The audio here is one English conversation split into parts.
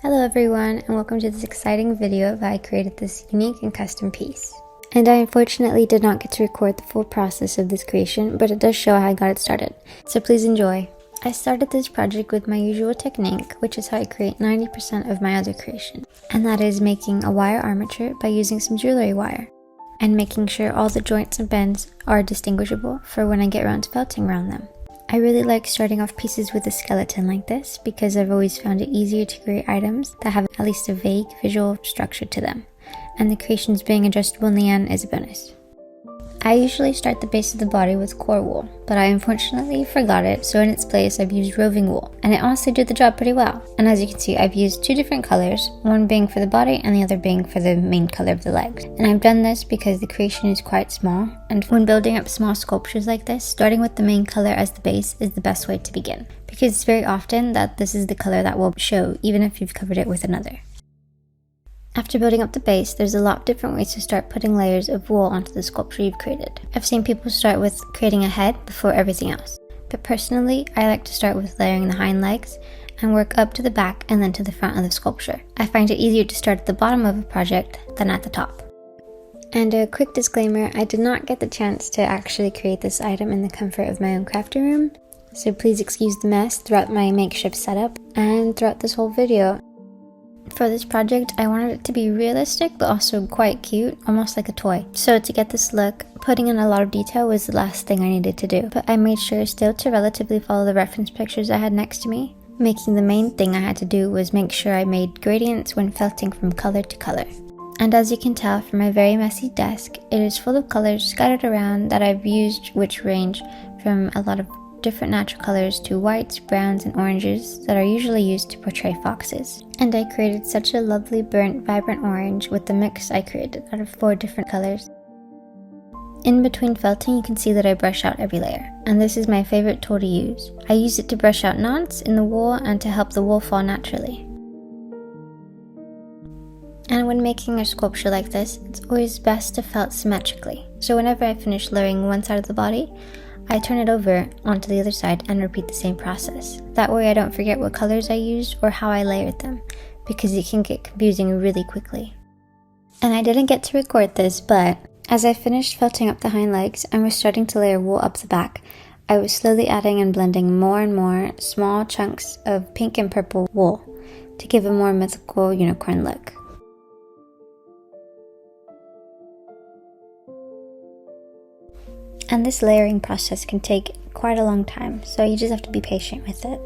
Hello everyone, and welcome to this exciting video of how I created this unique and custom piece. And I unfortunately did not get to record the full process of this creation, but it does show how I got it started. So please enjoy. I started this project with my usual technique, which is how I create 90% of my other creation. And that is making a wire armature by using some jewelry wire. And making sure all the joints and bends are distinguishable for when I get around to felting around them. I really like starting off pieces with a skeleton like this because I've always found it easier to create items that have at least a vague visual structure to them, and the creations being adjustable in the end is a bonus. I usually start the base of the body with core wool, but I unfortunately forgot it, so in its place I've used roving wool, and it honestly did the job pretty well. And as you can see, I've used two different colors, one being for the body and the other being for the main color of the legs. And I've done this because the creation is quite small, and when building up small sculptures like this, starting with the main color as the base is the best way to begin, because it's very often that this is the color that will show even if you've covered it with another. After building up the base, there's a lot of different ways to start putting layers of wool onto the sculpture you've created. I've seen people start with creating a head before everything else, but personally, I like to start with layering the hind legs and work up to the back and then to the front of the sculpture. I find it easier to start at the bottom of a project than at the top. And a quick disclaimer, I did not get the chance to actually create this item in the comfort of my own crafting room, so please excuse the mess throughout my makeshift setup and throughout this whole video. For this project, I wanted it to be realistic but also quite cute, almost like a toy. So to get this look, putting in a lot of detail was the last thing I needed to do. But I made sure still to relatively follow the reference pictures I had next to me, making the main thing I had to do was make sure I made gradients when felting from color to color. And as you can tell from my very messy desk, it is full of colors scattered around that I've used, which range from a lot of different natural colors to whites, browns, and oranges that are usually used to portray foxes. And I created such a lovely burnt vibrant orange with the mix I created out of 4 different colors. In between felting, you can see that I brush out every layer, and this is my favorite tool to use. I use it to brush out knots in the wool and to help the wool fall naturally. And when making a sculpture like this, it's always best to felt symmetrically. So whenever I finish layering one side of the body, I turn it over onto the other side and repeat the same process. That way I don't forget what colors I used or how I layered them, because it can get confusing really quickly. And I didn't get to record this, but as I finished felting up the hind legs and was starting to layer wool up the back, I was slowly adding and blending more and more small chunks of pink and purple wool to give a more mythical unicorn look. And this layering process can take quite a long time, so you just have to be patient with it.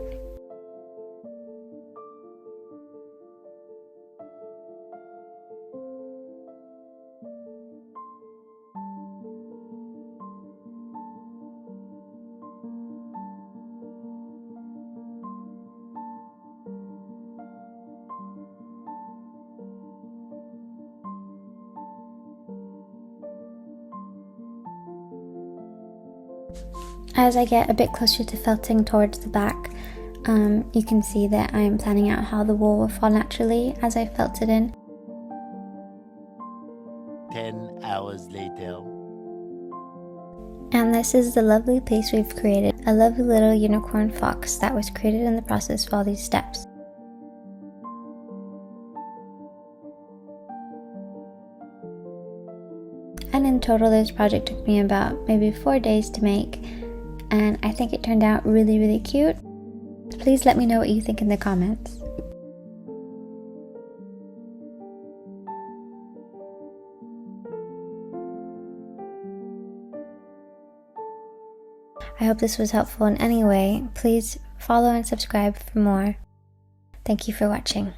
As I get a bit closer to felting towards the back, you can see that I'm planning out how the wool will fall naturally as I felt it in. 10 hours later. And this is the lovely piece we've created, a lovely little unicorn fox that was created in the process of all these steps. And in total, this project took me about maybe 4 days to make, and I think it turned out really cute. Please let me know what you think in the comments. I hope this was helpful in any way. Please follow and subscribe for more. Thank you for watching.